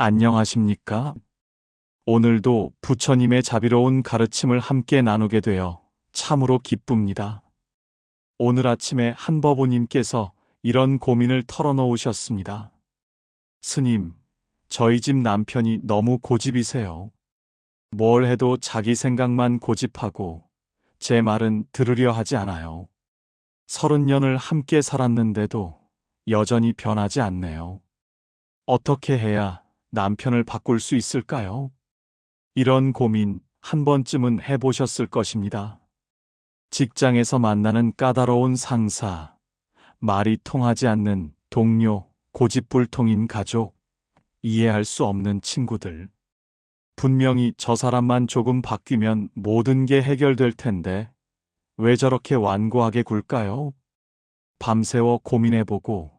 안녕하십니까? 오늘도 부처님의 자비로운 가르침을 함께 나누게 되어 참으로 기쁩니다. 오늘 아침에 한버보님께서 이런 고민을 털어놓으셨습니다. 스님, 저희 집 남편이 너무 고집이세요. 뭘 해도 자기 생각만 고집하고 제 말은 들으려 하지 않아요. 30년을 함께 살았는데도 여전히 변하지 않네요. 어떻게 해야 남편을 바꿀 수 있을까요? 이런 고민 한 번쯤은 해보셨을 것입니다. 직장에서 만나는 까다로운 상사, 말이 통하지 않는 동료, 고집불통인 가족, 이해할 수 없는 친구들. 분명히 저 사람만 조금 바뀌면 모든 게 해결될 텐데 왜 저렇게 완고하게 굴까요? 밤새워 고민해보고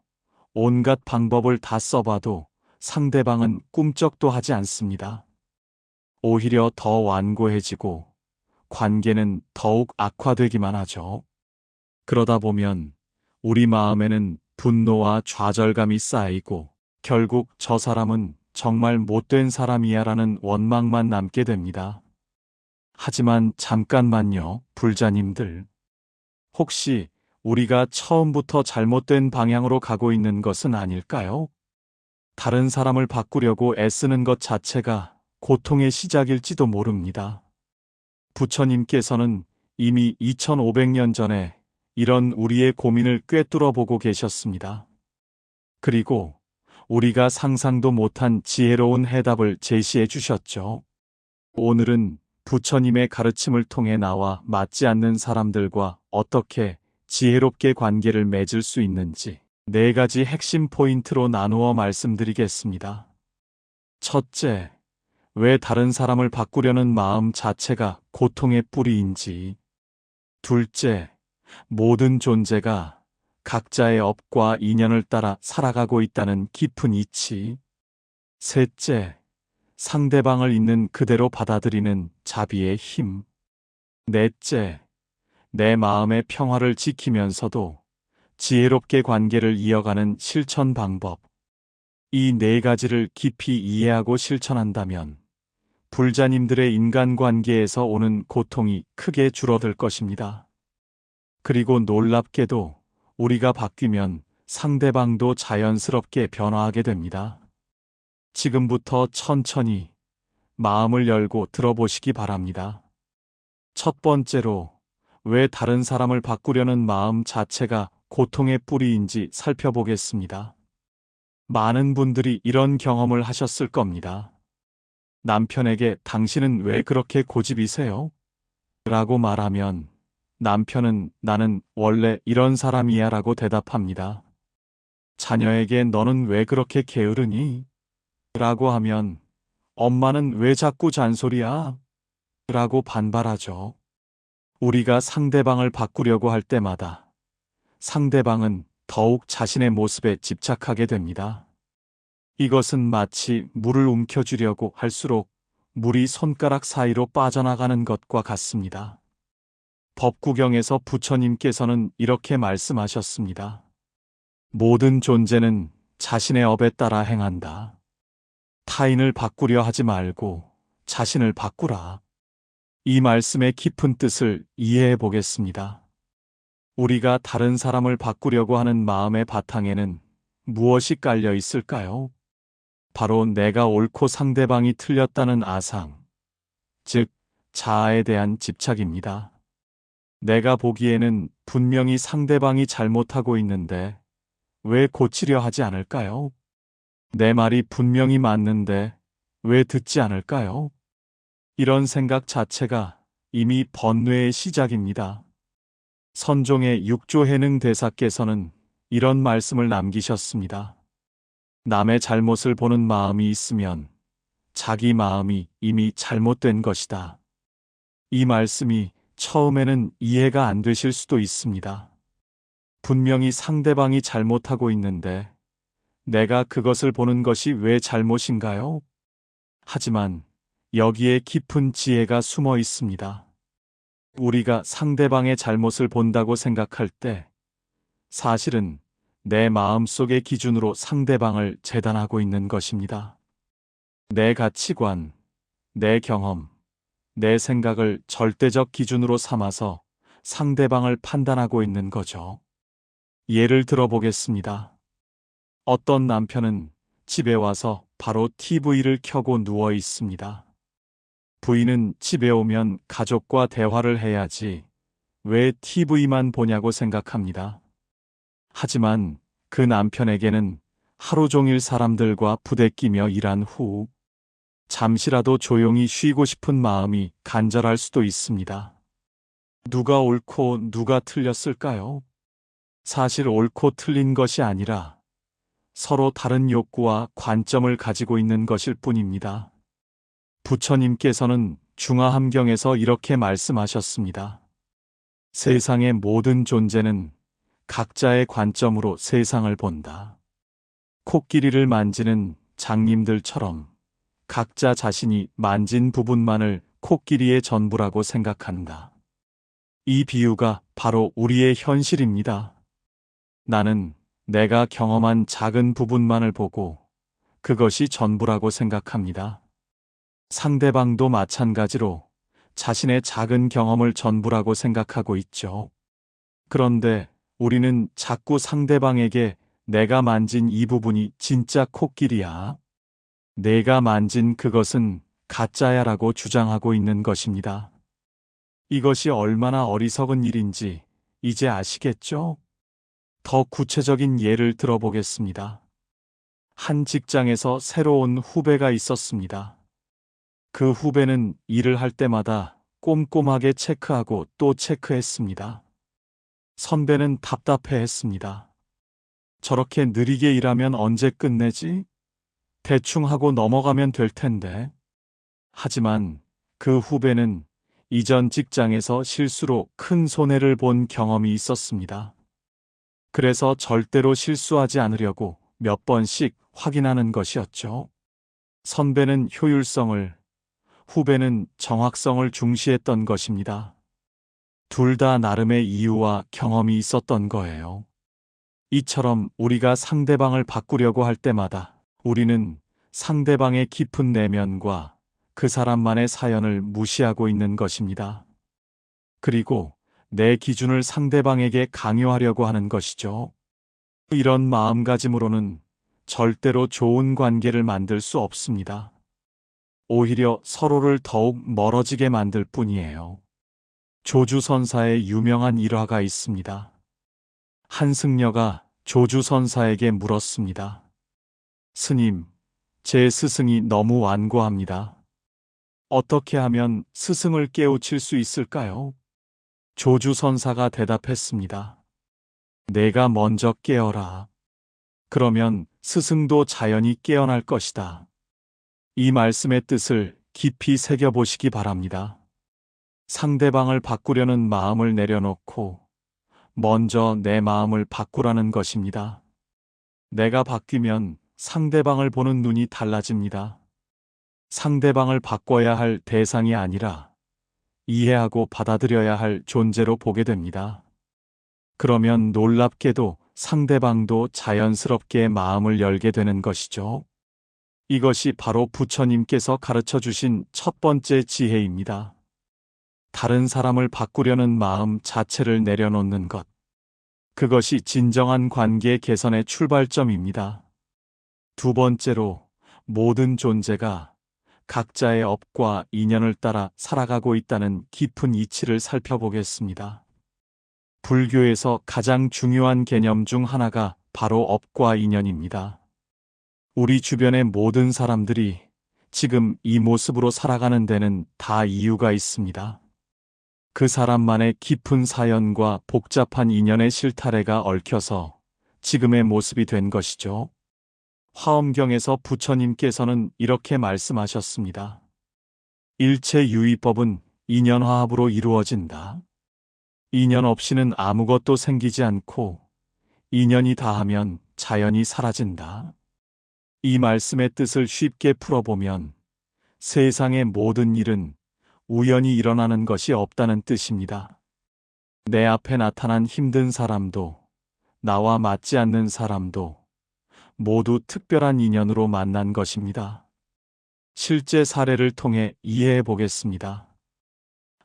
온갖 방법을 다 써봐도 상대방은 꿈쩍도 하지 않습니다. 오히려 더 완고해지고 관계는 더욱 악화되기만 하죠. 그러다 보면 우리 마음에는 분노와 좌절감이 쌓이고 결국 저 사람은 정말 못된 사람이야라는 원망만 남게 됩니다. 하지만 잠깐만요, 불자님들. 혹시 우리가 처음부터 잘못된 방향으로 가고 있는 것은 아닐까요? 다른 사람을 바꾸려고 애쓰는 것 자체가 고통의 시작일지도 모릅니다. 부처님께서는 이미 2500년 전에 이런 우리의 고민을 꿰뚫어 보고 계셨습니다. 그리고 우리가 상상도 못한 지혜로운 해답을 제시해 주셨죠. 오늘은 부처님의 가르침을 통해 나와 맞지 않는 사람들과 어떻게 지혜롭게 관계를 맺을 수 있는지 4가지 핵심 포인트로 나누어 말씀드리겠습니다. 첫째, 왜 다른 사람을 바꾸려는 마음 자체가 고통의 뿌리인지. 둘째, 모든 존재가 각자의 업과 인연을 따라 살아가고 있다는 깊은 이치. 셋째, 상대방을 있는 그대로 받아들이는 자비의 힘. 넷째, 내 마음의 평화를 지키면서도 지혜롭게 관계를 이어가는 실천 방법. 이 4가지를 깊이 이해하고 실천한다면 불자님들의 인간관계에서 오는 고통이 크게 줄어들 것입니다. 그리고 놀랍게도 우리가 바뀌면 상대방도 자연스럽게 변화하게 됩니다. 지금부터 천천히 마음을 열고 들어보시기 바랍니다. 첫 번째로, 왜 다른 사람을 바꾸려는 마음 자체가 고통의 뿌리인지 살펴보겠습니다. 많은 분들이 이런 경험을 하셨을 겁니다. 남편에게 당신은 왜 그렇게 고집이세요? 라고 말하면 남편은 나는 원래 이런 사람이야 라고 대답합니다. 자녀에게 너는 왜 그렇게 게으르니? 라고 하면 엄마는 왜 자꾸 잔소리야? 라고 반발하죠. 우리가 상대방을 바꾸려고 할 때마다 상대방은 더욱 자신의 모습에 집착하게 됩니다. 이것은 마치 물을 움켜쥐려고 할수록 물이 손가락 사이로 빠져나가는 것과 같습니다. 법구경에서 부처님께서는 이렇게 말씀하셨습니다. 모든 존재는 자신의 업에 따라 행한다. 타인을 바꾸려 하지 말고 자신을 바꾸라. 이 말씀의 깊은 뜻을 이해해 보겠습니다. 우리가 다른 사람을 바꾸려고 하는 마음의 바탕에는 무엇이 깔려 있을까요? 바로 내가 옳고 상대방이 틀렸다는 아상, 즉 자아에 대한 집착입니다. 내가 보기에는 분명히 상대방이 잘못하고 있는데 왜 고치려 하지 않을까요? 내 말이 분명히 맞는데 왜 듣지 않을까요? 이런 생각 자체가 이미 번뇌의 시작입니다. 선종의 육조해능 대사께서는 이런 말씀을 남기셨습니다. 남의 잘못을 보는 마음이 있으면 자기 마음이 이미 잘못된 것이다. 이 말씀이 처음에는 이해가 안 되실 수도 있습니다. 분명히 상대방이 잘못하고 있는데 내가 그것을 보는 것이 왜 잘못인가요? 하지만 여기에 깊은 지혜가 숨어 있습니다. 우리가 상대방의 잘못을 본다고 생각할 때 사실은 내 마음속의 기준으로 상대방을 재단하고 있는 것입니다. 내 가치관, 내 경험, 내 생각을 절대적 기준으로 삼아서 상대방을 판단하고 있는 거죠. 예를 들어 보겠습니다. 어떤 남편은 집에 와서 바로 TV를 켜고 누워 있습니다. 부인은 집에 오면 가족과 대화를 해야지 왜 TV만 보냐고 생각합니다. 하지만 그 남편에게는 하루 종일 사람들과 부대끼며 일한 후 잠시라도 조용히 쉬고 싶은 마음이 간절할 수도 있습니다. 누가 옳고 누가 틀렸을까요? 사실 옳고 틀린 것이 아니라 서로 다른 욕구와 관점을 가지고 있는 것일 뿐입니다. 부처님께서는 중화함경에서 이렇게 말씀하셨습니다. 세상의 모든 존재는 각자의 관점으로 세상을 본다. 코끼리를 만지는 장님들처럼 각자 자신이 만진 부분만을 코끼리의 전부라고 생각한다. 이 비유가 바로 우리의 현실입니다. 나는 내가 경험한 작은 부분만을 보고 그것이 전부라고 생각합니다. 상대방도 마찬가지로 자신의 작은 경험을 전부라고 생각하고 있죠. 그런데 우리는 자꾸 상대방에게 내가 만진 이 부분이 진짜 코끼리야, 내가 만진 그것은 가짜야라고 주장하고 있는 것입니다. 이것이 얼마나 어리석은 일인지 이제 아시겠죠? 더 구체적인 예를 들어보겠습니다. 한 직장에서 새로운 후배가 있었습니다. 그 후배는 일을 할 때마다 꼼꼼하게 체크하고 또 체크했습니다. 선배는 답답해했습니다. 저렇게 느리게 일하면 언제 끝내지? 대충 하고 넘어가면 될 텐데. 하지만 그 후배는 이전 직장에서 실수로 큰 손해를 본 경험이 있었습니다. 그래서 절대로 실수하지 않으려고 몇 번씩 확인하는 것이었죠. 선배는 효율성을, 후배는 정확성을 중시했던 것입니다. 둘 다 나름의 이유와 경험이 있었던 거예요. 이처럼 우리가 상대방을 바꾸려고 할 때마다 우리는 상대방의 깊은 내면과 그 사람만의 사연을 무시하고 있는 것입니다. 그리고 내 기준을 상대방에게 강요하려고 하는 것이죠. 이런 마음가짐으로는 절대로 좋은 관계를 만들 수 없습니다. 오히려 서로를 더욱 멀어지게 만들 뿐이에요. 조주선사의 유명한 일화가 있습니다. 한 승려가 조주선사에게 물었습니다. 스님, 제 스승이 너무 완고합니다. 어떻게 하면 스승을 깨우칠 수 있을까요? 조주선사가 대답했습니다. 내가 먼저 깨어라. 그러면 스승도 자연히 깨어날 것이다. 이 말씀의 뜻을 깊이 새겨보시기 바랍니다. 상대방을 바꾸려는 마음을 내려놓고 먼저 내 마음을 바꾸라는 것입니다. 내가 바뀌면 상대방을 보는 눈이 달라집니다. 상대방을 바꿔야 할 대상이 아니라 이해하고 받아들여야 할 존재로 보게 됩니다. 그러면 놀랍게도 상대방도 자연스럽게 마음을 열게 되는 것이죠. 이것이 바로 부처님께서 가르쳐 주신 첫 번째 지혜입니다. 다른 사람을 바꾸려는 마음 자체를 내려놓는 것. 그것이 진정한 관계 개선의 출발점입니다. 두 번째로, 모든 존재가 각자의 업과 인연을 따라 살아가고 있다는 깊은 이치를 살펴보겠습니다. 불교에서 가장 중요한 개념 중 하나가 바로 업과 인연입니다. 우리 주변의 모든 사람들이 지금 이 모습으로 살아가는 데는 다 이유가 있습니다. 그 사람만의 깊은 사연과 복잡한 인연의 실타래가 얽혀서 지금의 모습이 된 것이죠. 화엄경에서 부처님께서는 이렇게 말씀하셨습니다. 일체유의법은 인연화합으로 이루어진다. 인연 없이는 아무것도 생기지 않고 인연이 다하면 자연이 사라진다. 이 말씀의 뜻을 쉽게 풀어보면 세상의 모든 일은 우연히 일어나는 것이 없다는 뜻입니다. 내 앞에 나타난 힘든 사람도 나와 맞지 않는 사람도 모두 특별한 인연으로 만난 것입니다. 실제 사례를 통해 이해해 보겠습니다.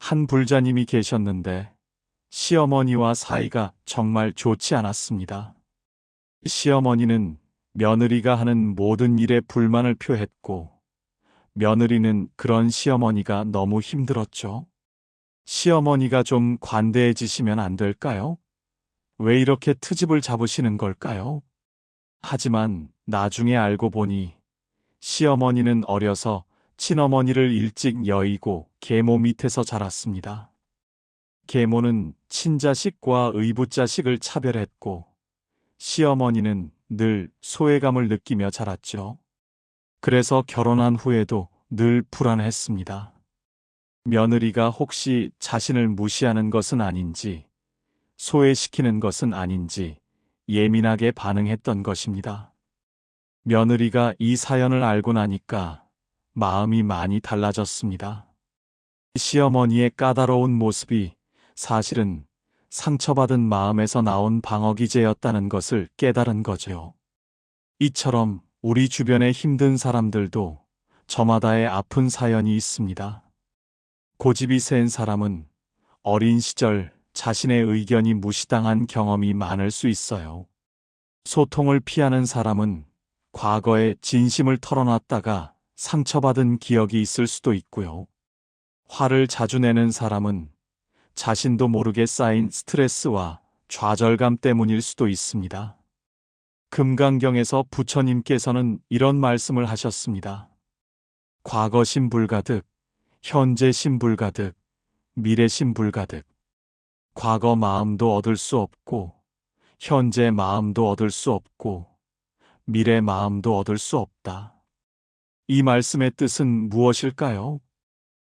한 불자님이 계셨는데 시어머니와 사이가 정말 좋지 않았습니다. 시어머니는 며느리가 하는 모든 일에 불만을 표했고, 며느리는 그런 시어머니가 너무 힘들었죠. 시어머니가 좀 관대해지시면 안 될까요? 왜 이렇게 트집을 잡으시는 걸까요? 하지만 나중에 알고 보니 시어머니는 어려서 친어머니를 일찍 여의고 계모 밑에서 자랐습니다. 계모는 친자식과 의붓자식을 차별했고, 시어머니는 늘 소외감을 느끼며 자랐죠. 그래서 결혼한 후에도 늘 불안했습니다. 며느리가 혹시 자신을 무시하는 것은 아닌지, 소외시키는 것은 아닌지 예민하게 반응했던 것입니다. 며느리가 이 사연을 알고 나니까 마음이 많이 달라졌습니다. 시어머니의 까다로운 모습이 사실은 상처받은 마음에서 나온 방어기제였다는 것을 깨달은 거죠. 이처럼 우리 주변의 힘든 사람들도 저마다의 아픈 사연이 있습니다. 고집이 센 사람은 어린 시절 자신의 의견이 무시당한 경험이 많을 수 있어요. 소통을 피하는 사람은 과거에 진심을 털어놨다가 상처받은 기억이 있을 수도 있고요. 화를 자주 내는 사람은 자신도 모르게 쌓인 스트레스와 좌절감 때문일 수도 있습니다. 금강경에서 부처님께서는 이런 말씀을 하셨습니다. 과거심 불가득, 현재심 불가득, 미래심 불가득. 과거 마음도 얻을 수 없고, 현재 마음도 얻을 수 없고, 미래 마음도 얻을 수 없다. 이 말씀의 뜻은 무엇일까요?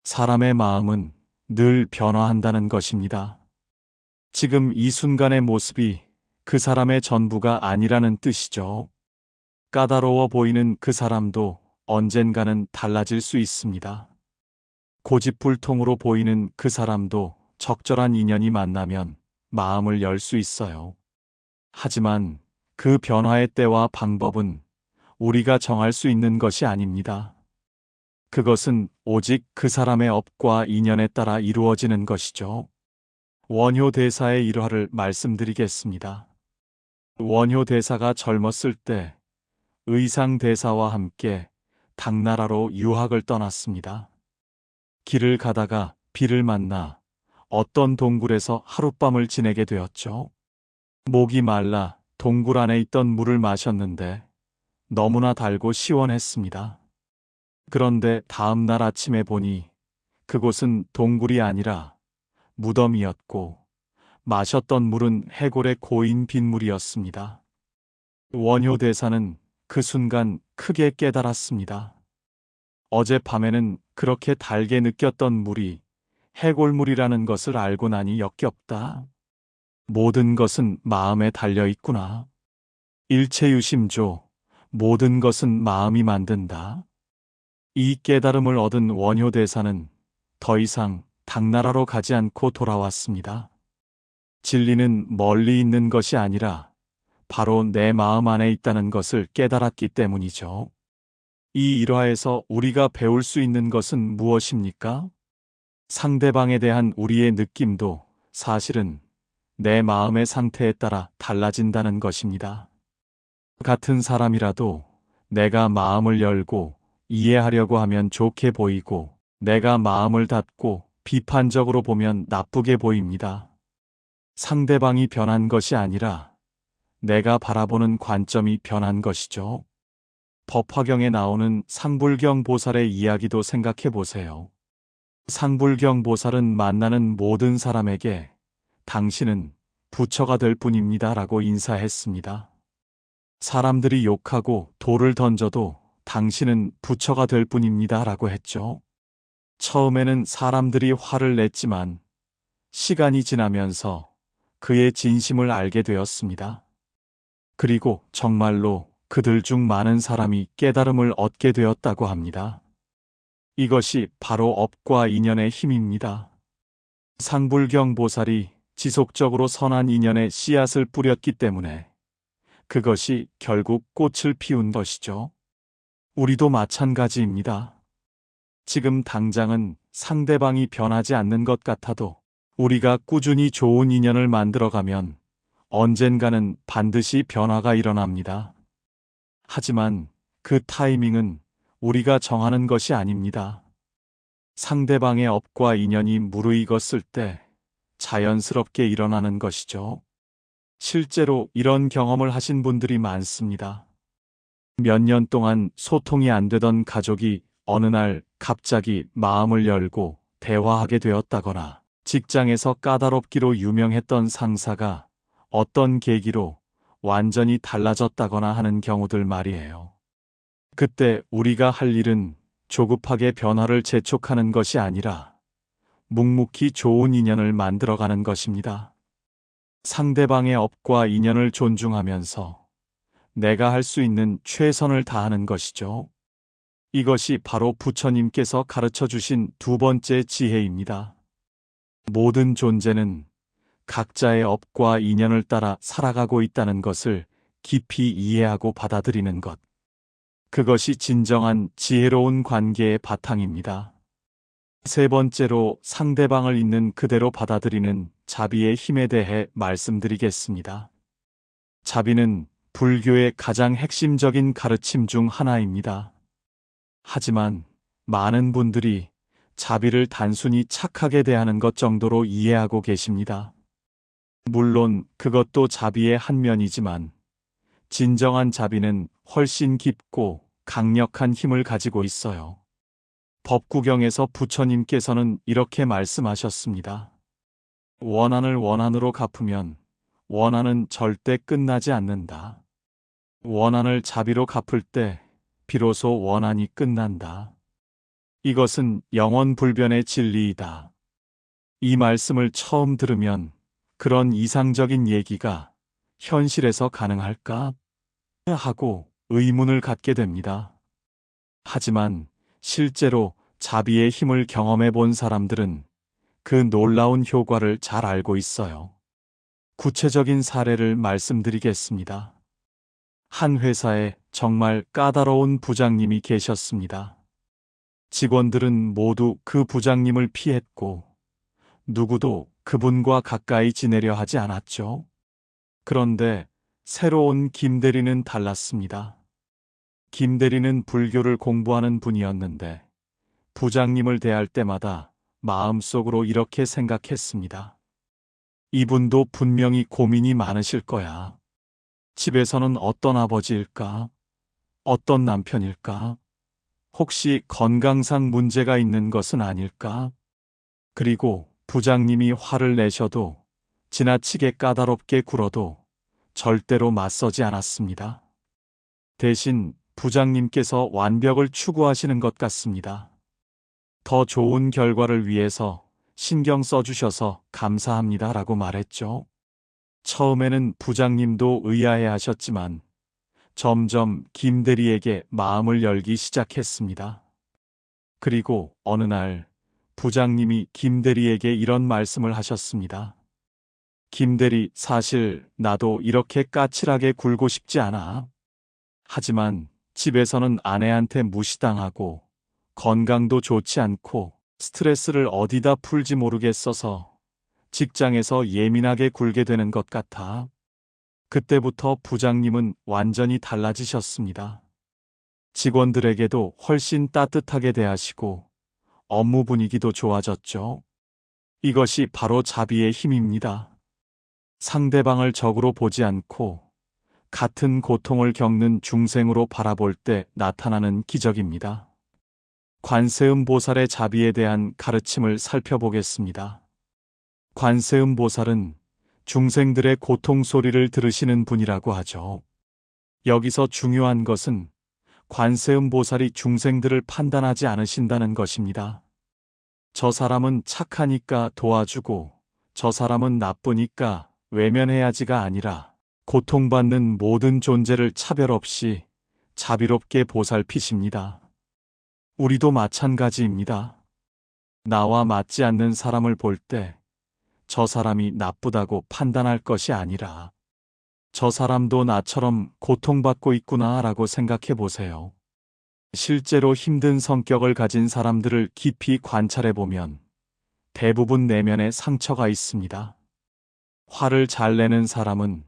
사람의 마음은 늘 변화한다는 것입니다. 지금 이 순간의 모습이 그 사람의 전부가 아니라는 뜻이죠. 까다로워 보이는 그 사람도 언젠가는 달라질 수 있습니다. 고집불통으로 보이는 그 사람도 적절한 인연이 만나면 마음을 열 수 있어요. 하지만 그 변화의 때와 방법은 우리가 정할 수 있는 것이 아닙니다. 그것은 오직 그 사람의 업과 인연에 따라 이루어지는 것이죠. 원효 대사의 일화를 말씀드리겠습니다. 원효 대사가 젊었을 때 의상 대사와 함께 당나라로 유학을 떠났습니다. 길을 가다가 비를 만나 어떤 동굴에서 하룻밤을 지내게 되었죠. 목이 말라 동굴 안에 있던 물을 마셨는데 너무나 달고 시원했습니다. 그런데 다음 날 아침에 보니 그곳은 동굴이 아니라 무덤이었고 마셨던 물은 해골의 고인 빗물이었습니다. 원효 대사는 그 순간 크게 깨달았습니다. 어젯밤에는 그렇게 달게 느꼈던 물이 해골물이라는 것을 알고 나니 역겹다. 모든 것은 마음에 달려 있구나. 일체유심조, 모든 것은 마음이 만든다. 이 깨달음을 얻은 원효 대사는 더 이상 당나라로 가지 않고 돌아왔습니다. 진리는 멀리 있는 것이 아니라 바로 내 마음 안에 있다는 것을 깨달았기 때문이죠. 이 일화에서 우리가 배울 수 있는 것은 무엇입니까? 상대방에 대한 우리의 느낌도 사실은 내 마음의 상태에 따라 달라진다는 것입니다. 같은 사람이라도 내가 마음을 열고 이해하려고 하면 좋게 보이고, 내가 마음을 닫고 비판적으로 보면 나쁘게 보입니다. 상대방이 변한 것이 아니라 내가 바라보는 관점이 변한 것이죠. 법화경에 나오는 상불경 보살의 이야기도 생각해 보세요. 상불경 보살은 만나는 모든 사람에게 당신은 부처가 될 뿐입니다 라고 인사했습니다. 사람들이 욕하고 돌을 던져도 당신은 부처가 될 뿐입니다 라고 했죠. 처음에는 사람들이 화를 냈지만 시간이 지나면서 그의 진심을 알게 되었습니다. 그리고 정말로 그들 중 많은 사람이 깨달음을 얻게 되었다고 합니다. 이것이 바로 업과 인연의 힘입니다. 상불경 보살이 지속적으로 선한 인연의 씨앗을 뿌렸기 때문에 그것이 결국 꽃을 피운 것이죠. 우리도 마찬가지입니다. 지금 당장은 상대방이 변하지 않는 것 같아도 우리가 꾸준히 좋은 인연을 만들어가면 언젠가는 반드시 변화가 일어납니다. 하지만 그 타이밍은 우리가 정하는 것이 아닙니다. 상대방의 업과 인연이 무르익었을 때 자연스럽게 일어나는 것이죠. 실제로 이런 경험을 하신 분들이 많습니다. 몇 년 동안 소통이 안 되던 가족이 어느 날 갑자기 마음을 열고 대화하게 되었다거나, 직장에서 까다롭기로 유명했던 상사가 어떤 계기로 완전히 달라졌다거나 하는 경우들 말이에요. 그때 우리가 할 일은 조급하게 변화를 재촉하는 것이 아니라 묵묵히 좋은 인연을 만들어가는 것입니다. 상대방의 업과 인연을 존중하면서 내가 할 수 있는 최선을 다하는 것이죠. 이것이 바로 부처님께서 가르쳐 주신 두 번째 지혜입니다. 모든 존재는 각자의 업과 인연을 따라 살아가고 있다는 것을 깊이 이해하고 받아들이는 것. 그것이 진정한 지혜로운 관계의 바탕입니다. 세 번째로, 상대방을 있는 그대로 받아들이는 자비의 힘에 대해 말씀드리겠습니다. 자비는 불교의 가장 핵심적인 가르침 중 하나입니다. 하지만 많은 분들이 자비를 단순히 착하게 대하는 것 정도로 이해하고 계십니다. 물론 그것도 자비의 한 면이지만 진정한 자비는 훨씬 깊고 강력한 힘을 가지고 있어요. 법구경에서 부처님께서는 이렇게 말씀하셨습니다. 원한을 원한으로 갚으면 원한은 절대 끝나지 않는다. 원한을 자비로 갚을 때 비로소 원한이 끝난다. 이것은 영원불변의 진리이다. 이 말씀을 처음 들으면 그런 이상적인 얘기가 현실에서 가능할까? 하고 의문을 갖게 됩니다. 하지만 실제로 자비의 힘을 경험해 본 사람들은 그 놀라운 효과를 잘 알고 있어요. 구체적인 사례를 말씀드리겠습니다. 한 회사에 정말 까다로운 부장님이 계셨습니다. 직원들은 모두 그 부장님을 피했고 누구도 그분과 가까이 지내려 하지 않았죠. 그런데 새로운 김 대리는 달랐습니다. 김 대리는 불교를 공부하는 분이었는데 부장님을 대할 때마다 마음속으로 이렇게 생각했습니다. 이분도 분명히 고민이 많으실 거야. 집에서는 어떤 아버지일까? 어떤 남편일까? 혹시 건강상 문제가 있는 것은 아닐까? 그리고 부장님이 화를 내셔도, 지나치게 까다롭게 굴어도 절대로 맞서지 않았습니다. 대신 부장님께서 완벽을 추구하시는 것 같습니다. 더 좋은 결과를 위해서 신경 써주셔서 감사합니다 라고 말했죠. 처음에는 부장님도 의아해 하셨지만 점점 김 대리에게 마음을 열기 시작했습니다. 그리고 어느 날 부장님이 김 대리에게 이런 말씀을 하셨습니다. 김 대리, 사실 나도 이렇게 까칠하게 굴고 싶지 않아. 하지만 집에서는 아내한테 무시당하고 건강도 좋지 않고 스트레스를 어디다 풀지 모르겠어서 직장에서 예민하게 굴게 되는 것 같아. 그때부터 부장님은 완전히 달라지셨습니다. 직원들에게도 훨씬 따뜻하게 대하시고 업무 분위기도 좋아졌죠. 이것이 바로 자비의 힘입니다. 상대방을 적으로 보지 않고 같은 고통을 겪는 중생으로 바라볼 때 나타나는 기적입니다. 관세음 보살의 자비에 대한 가르침을 살펴보겠습니다. 관세음 보살은 중생들의 고통 소리를 들으시는 분이라고 하죠. 여기서 중요한 것은 관세음 보살이 중생들을 판단하지 않으신다는 것입니다. 저 사람은 착하니까 도와주고 저 사람은 나쁘니까 외면해야지가 아니라 고통받는 모든 존재를 차별 없이 자비롭게 보살피십니다. 우리도 마찬가지입니다. 나와 맞지 않는 사람을 볼 때 저 사람이 나쁘다고 판단할 것이 아니라 저 사람도 나처럼 고통받고 있구나 라고 생각해 보세요. 실제로 힘든 성격을 가진 사람들을 깊이 관찰해 보면 대부분 내면에 상처가 있습니다. 화를 잘 내는 사람은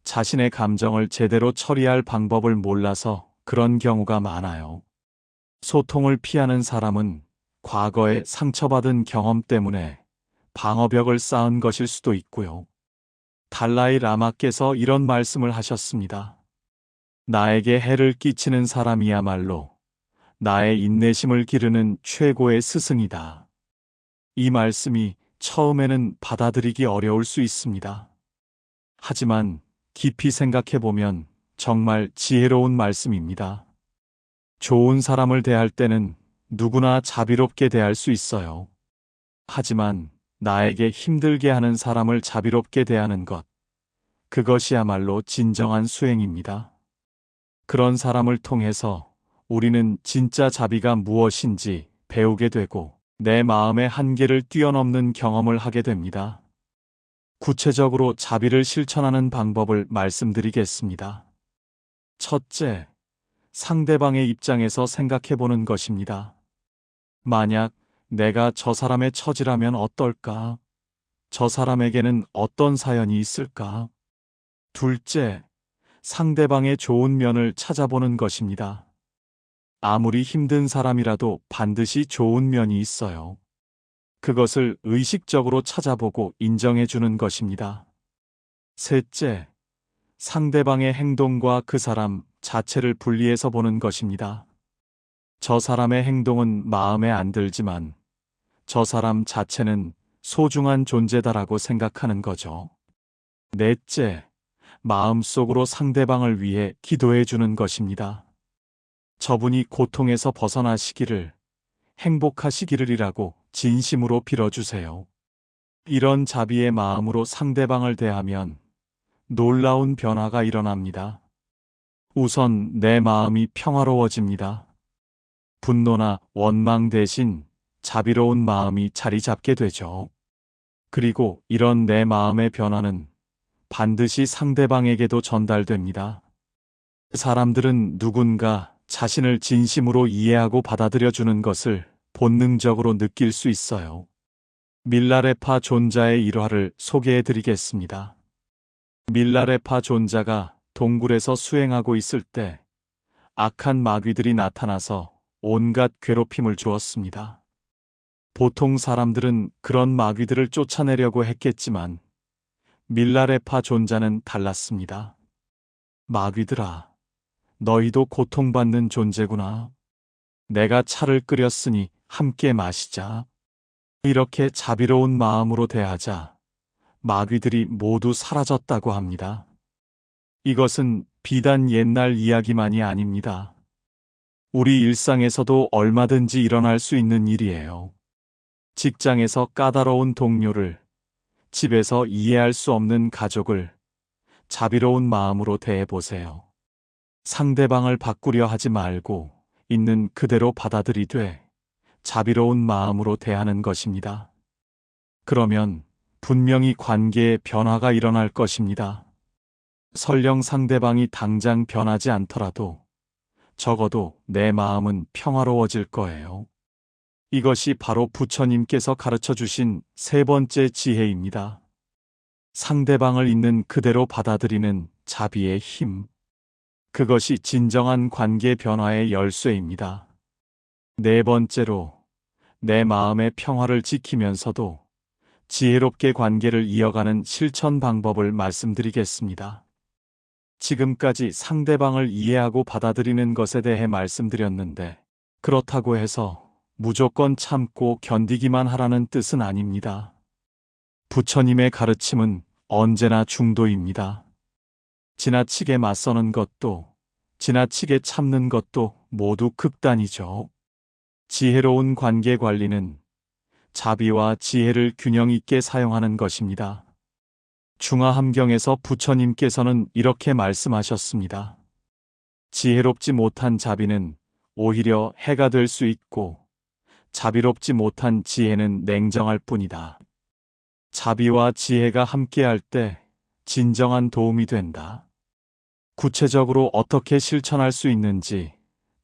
자신의 감정을 제대로 처리할 방법을 몰라서 그런 경우가 많아요. 소통을 피하는 사람은 과거에 상처받은 경험 때문에 방어벽을 쌓은 것일 수도 있고요. 달라이 라마께서 이런 말씀을 하셨습니다. 나에게 해를 끼치는 사람이야말로 나의 인내심을 기르는 최고의 스승이다. 이 말씀이 처음에는 받아들이기 어려울 수 있습니다. 하지만 깊이 생각해 보면 정말 지혜로운 말씀입니다. 좋은 사람을 대할 때는 누구나 자비롭게 대할 수 있어요. 하지만 나에게 힘들게 하는 사람을 자비롭게 대하는 것, 그것이야말로 진정한 수행입니다. 그런 사람을 통해서 우리는 진짜 자비가 무엇인지 배우게 되고 내 마음의 한계를 뛰어넘는 경험을 하게 됩니다. 구체적으로 자비를 실천하는 방법을 말씀드리겠습니다. 첫째, 상대방의 입장에서 생각해 보는 것입니다. 만약 내가 저 사람의 처지라면 어떨까? 저 사람에게는 어떤 사연이 있을까? 둘째, 상대방의 좋은 면을 찾아보는 것입니다. 아무리 힘든 사람이라도 반드시 좋은 면이 있어요. 그것을 의식적으로 찾아보고 인정해 주는 것입니다. 셋째, 상대방의 행동과 그 사람 자체를 분리해서 보는 것입니다. 저 사람의 행동은 마음에 안 들지만 저 사람 자체는 소중한 존재다라고 생각하는 거죠. 넷째, 마음속으로 상대방을 위해 기도해 주는 것입니다. 저분이 고통에서 벗어나시기를, 행복하시기를이라고 진심으로 빌어주세요. 이런 자비의 마음으로 상대방을 대하면 놀라운 변화가 일어납니다. 우선 내 마음이 평화로워집니다. 분노나 원망 대신 자비로운 마음이 자리 잡게 되죠. 그리고 이런 내 마음의 변화는 반드시 상대방에게도 전달됩니다. 사람들은 누군가 자신을 진심으로 이해하고 받아들여 주는 것을 본능적으로 느낄 수 있어요. 밀라레파 존자의 일화를 소개해 드리겠습니다. 밀라레파 존자가 동굴에서 수행하고 있을 때 악한 마귀들이 나타나서 온갖 괴롭힘을 주었습니다. 보통 사람들은 그런 마귀들을 쫓아내려고 했겠지만 밀라레파 존자는 달랐습니다. 마귀들아, 너희도 고통받는 존재구나. 내가 차를 끓였으니 함께 마시자. 이렇게 자비로운 마음으로 대하자 마귀들이 모두 사라졌다고 합니다. 이것은 비단 옛날 이야기만이 아닙니다. 우리 일상에서도 얼마든지 일어날 수 있는 일이에요. 직장에서 까다로운 동료를, 집에서 이해할 수 없는 가족을 자비로운 마음으로 대해보세요. 상대방을 바꾸려 하지 말고 있는 그대로 받아들이되 자비로운 마음으로 대하는 것입니다. 그러면 분명히 관계에 변화가 일어날 것입니다. 설령 상대방이 당장 변하지 않더라도 적어도 내 마음은 평화로워질 거예요. 이것이 바로 부처님께서 가르쳐 주신 세 번째 지혜입니다. 상대방을 있는 그대로 받아들이는 자비의 힘. 그것이 진정한 관계 변화의 열쇠입니다. 네 번째로, 내 마음의 평화를 지키면서도 지혜롭게 관계를 이어가는 실천 방법을 말씀드리겠습니다. 지금까지 상대방을 이해하고 받아들이는 것에 대해 말씀드렸는데, 그렇다고 해서 무조건 참고 견디기만 하라는 뜻은 아닙니다. 부처님의 가르침은 언제나 중도입니다. 지나치게 맞서는 것도, 지나치게 참는 것도 모두 극단이죠. 지혜로운 관계 관리는 자비와 지혜를 균형 있게 사용하는 것입니다. 중화함경에서 부처님께서는 이렇게 말씀하셨습니다. 지혜롭지 못한 자비는 오히려 해가 될 수 있고, 자비롭지 못한 지혜는 냉정할 뿐이다. 자비와 지혜가 함께할 때 진정한 도움이 된다. 구체적으로 어떻게 실천할 수 있는지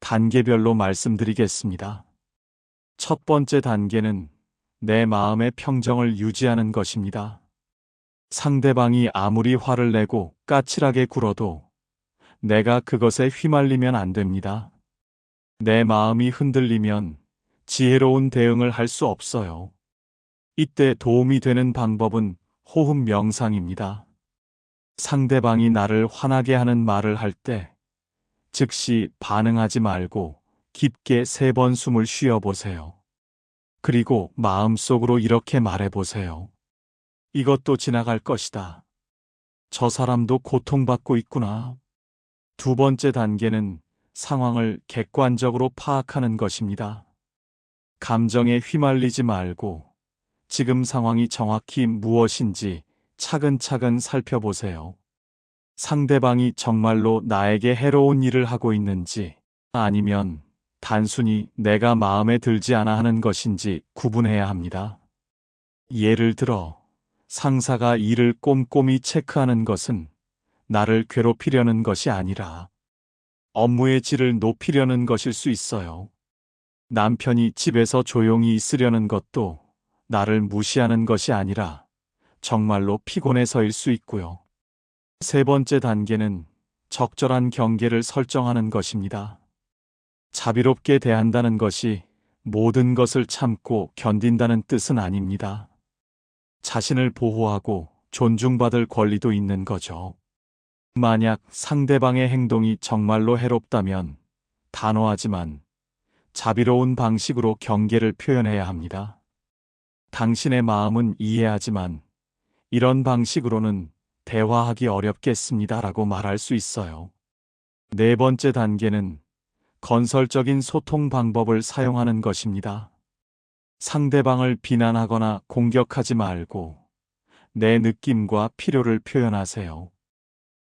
단계별로 말씀드리겠습니다. 첫 번째 단계는 내 마음의 평정을 유지하는 것입니다. 상대방이 아무리 화를 내고 까칠하게 굴어도 내가 그것에 휘말리면 안 됩니다. 내 마음이 흔들리면 지혜로운 대응을 할 수 없어요. 이때 도움이 되는 방법은 호흡 명상입니다. 상대방이 나를 화나게 하는 말을 할 때 즉시 반응하지 말고 깊게 3번 숨을 쉬어보세요. 그리고 마음속으로 이렇게 말해보세요. 이것도 지나갈 것이다. 저 사람도 고통받고 있구나. 두 번째 단계는 상황을 객관적으로 파악하는 것입니다. 감정에 휘말리지 말고 지금 상황이 정확히 무엇인지 차근차근 살펴보세요. 상대방이 정말로 나에게 해로운 일을 하고 있는지 아니면 단순히 내가 마음에 들지 않아 하는 것인지 구분해야 합니다. 예를 들어 상사가 일을 꼼꼼히 체크하는 것은 나를 괴롭히려는 것이 아니라 업무의 질을 높이려는 것일 수 있어요. 남편이 집에서 조용히 있으려는 것도 나를 무시하는 것이 아니라 정말로 피곤해서일 수 있고요. 세 번째 단계는 적절한 경계를 설정하는 것입니다. 자비롭게 대한다는 것이 모든 것을 참고 견딘다는 뜻은 아닙니다. 자신을 보호하고 존중받을 권리도 있는 거죠. 만약 상대방의 행동이 정말로 해롭다면 단호하지만 자비로운 방식으로 경계를 표현해야 합니다. 당신의 마음은 이해하지만 이런 방식으로는 대화하기 어렵겠습니다라고 말할 수 있어요. 네 번째 단계는 건설적인 소통 방법을 사용하는 것입니다. 상대방을 비난하거나 공격하지 말고 내 느낌과 필요를 표현하세요.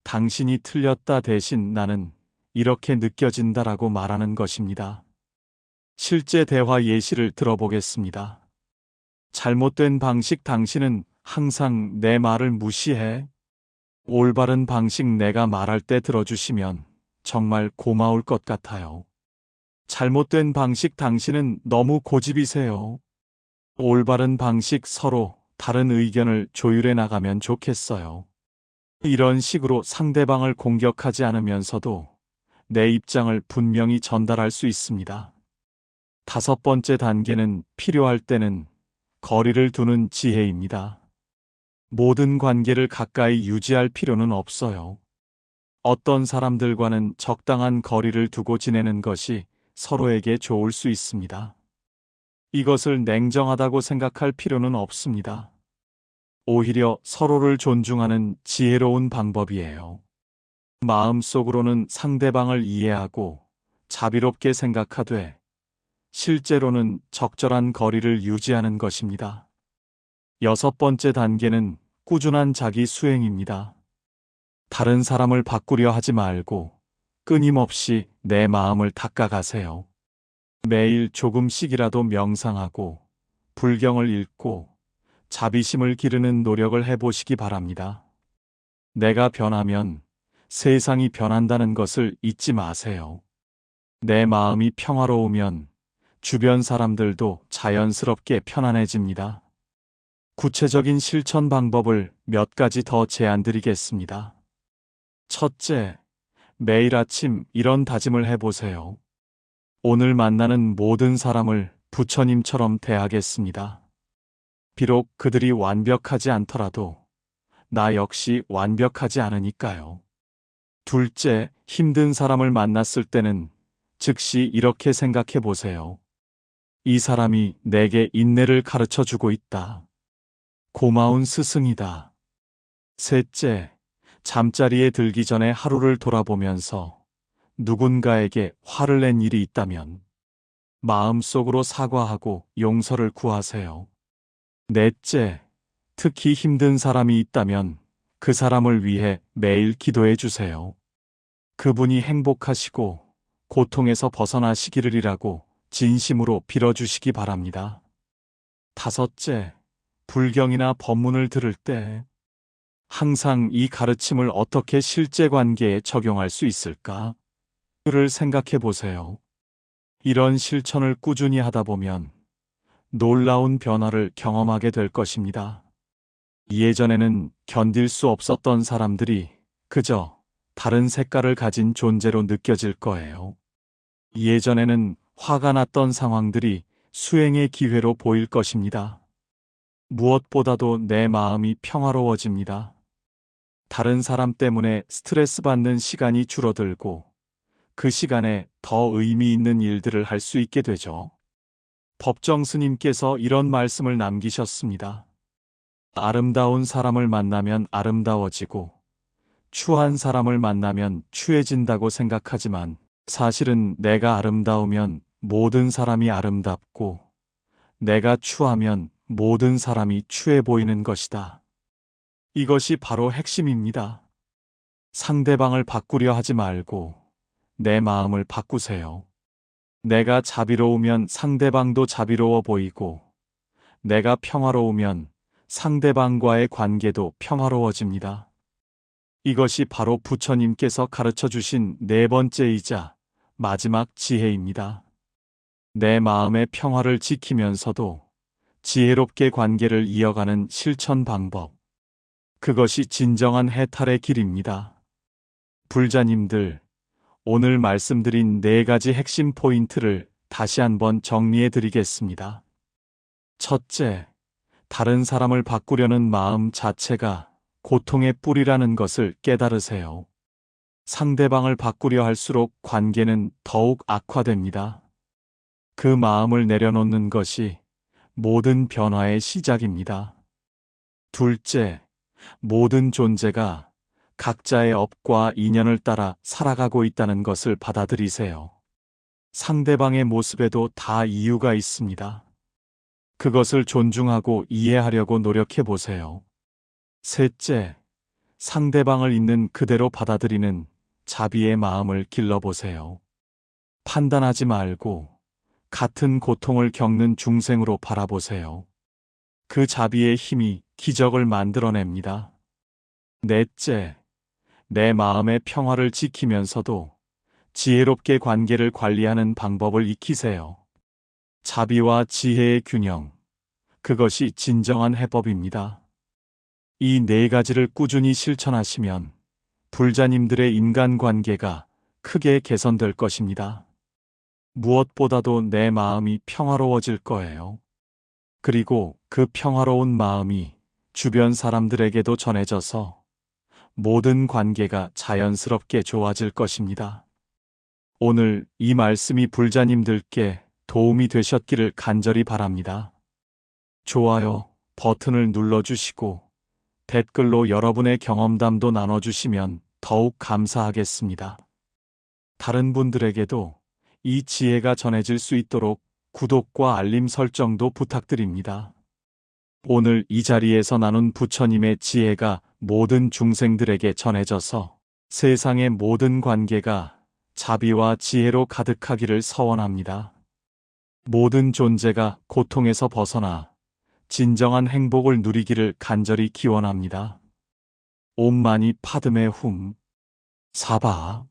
당신이 틀렸다 대신 나는 이렇게 느껴진다라고 말하는 것입니다. 실제 대화 예시를 들어보겠습니다. 잘못된 방식 당신은 항상 내 말을 무시해. 올바른 방식 내가 말할 때 들어주시면 정말 고마울 것 같아요. 잘못된 방식 당신은 너무 고집이세요. 올바른 방식 서로 다른 의견을 조율해 나가면 좋겠어요. 이런 식으로 상대방을 공격하지 않으면서도 내 입장을 분명히 전달할 수 있습니다. 다섯 번째 단계는 필요할 때는 거리를 두는 지혜입니다. 모든 관계를 가까이 유지할 필요는 없어요. 어떤 사람들과는 적당한 거리를 두고 지내는 것이 서로에게 좋을 수 있습니다. 이것을 냉정하다고 생각할 필요는 없습니다. 오히려 서로를 존중하는 지혜로운 방법이에요. 마음속으로는 상대방을 이해하고 자비롭게 생각하되 실제로는 적절한 거리를 유지하는 것입니다. 여섯 번째 단계는 꾸준한 자기 수행입니다. 다른 사람을 바꾸려 하지 말고 끊임없이 내 마음을 닦아가세요. 매일 조금씩이라도 명상하고 불경을 읽고 자비심을 기르는 노력을 해보시기 바랍니다. 내가 변하면 세상이 변한다는 것을 잊지 마세요. 내 마음이 평화로우면 주변 사람들도 자연스럽게 편안해집니다. 구체적인 실천 방법을 몇 가지 더 제안드리겠습니다. 첫째, 매일 아침 이런 다짐을 해보세요. 오늘 만나는 모든 사람을 부처님처럼 대하겠습니다. 비록 그들이 완벽하지 않더라도 나 역시 완벽하지 않으니까요. 둘째, 힘든 사람을 만났을 때는 즉시 이렇게 생각해 보세요. 이 사람이 내게 인내를 가르쳐 주고 있다. 고마운 스승이다. 셋째, 잠자리에 들기 전에 하루를 돌아보면서 누군가에게 화를 낸 일이 있다면 마음속으로 사과하고 용서를 구하세요. 넷째, 특히 힘든 사람이 있다면 그 사람을 위해 매일 기도해 주세요. 그분이 행복하시고 고통에서 벗어나시기를이라고 진심으로 빌어주시기 바랍니다. 다섯째, 불경이나 법문을 들을 때 항상 이 가르침을 어떻게 실제 관계에 적용할 수 있을까? 를 생각해 보세요. 이런 실천을 꾸준히 하다 보면 놀라운 변화를 경험하게 될 것입니다. 예전에는 견딜 수 없었던 사람들이 그저 다른 색깔을 가진 존재로 느껴질 거예요. 예전에는 화가 났던 상황들이 수행의 기회로 보일 것입니다. 무엇보다도 내 마음이 평화로워집니다. 다른 사람 때문에 스트레스 받는 시간이 줄어들고 그 시간에 더 의미 있는 일들을 할 수 있게 되죠. 법정 스님께서 이런 말씀을 남기셨습니다. 아름다운 사람을 만나면 아름다워지고 추한 사람을 만나면 추해진다고 생각하지만 사실은 내가 아름다우면 모든 사람이 아름답고 내가 추하면 모든 사람이 추해 보이는 것이다. 이것이 바로 핵심입니다. 상대방을 바꾸려 하지 말고 내 마음을 바꾸세요. 내가 자비로우면 상대방도 자비로워 보이고 내가 평화로우면 상대방과의 관계도 평화로워집니다. 이것이 바로 부처님께서 가르쳐 주신 네 번째이자 마지막 지혜입니다. 내 마음의 평화를 지키면서도 지혜롭게 관계를 이어가는 실천 방법. 그것이 진정한 해탈의 길입니다. 불자님들, 오늘 말씀드린 네 가지 핵심 포인트를 다시 한번 정리해 드리겠습니다. 첫째, 다른 사람을 바꾸려는 마음 자체가 고통의 뿌리라는 것을 깨달으세요. 상대방을 바꾸려 할수록 관계는 더욱 악화됩니다. 그 마음을 내려놓는 것이 모든 변화의 시작입니다. 둘째, 모든 존재가 각자의 업과 인연을 따라 살아가고 있다는 것을 받아들이세요. 상대방의 모습에도 다 이유가 있습니다. 그것을 존중하고 이해하려고 노력해 보세요. 셋째, 상대방을 있는 그대로 받아들이는 자비의 마음을 길러보세요. 판단하지 말고 같은 고통을 겪는 중생으로 바라보세요. 그 자비의 힘이 기적을 만들어냅니다. 넷째, 내 마음의 평화를 지키면서도 지혜롭게 관계를 관리하는 방법을 익히세요. 자비와 지혜의 균형, 그것이 진정한 해법입니다. 이 네 가지를 꾸준히 실천하시면 불자님들의 인간관계가 크게 개선될 것입니다. 무엇보다도 내 마음이 평화로워질 거예요. 그리고 그 평화로운 마음이 주변 사람들에게도 전해져서 모든 관계가 자연스럽게 좋아질 것입니다. 오늘 이 말씀이 불자님들께 도움이 되셨기를 간절히 바랍니다. 좋아요 버튼을 눌러주시고 댓글로 여러분의 경험담도 나눠주시면 더욱 감사하겠습니다. 다른 분들에게도 이 지혜가 전해질 수 있도록 구독과 알림 설정도 부탁드립니다. 오늘 이 자리에서 나눈 부처님의 지혜가 모든 중생들에게 전해져서 세상의 모든 관계가 자비와 지혜로 가득하기를 서원합니다. 모든 존재가 고통에서 벗어나 진정한 행복을 누리기를 간절히 기원합니다. 옴 마니 파드메 훔 사바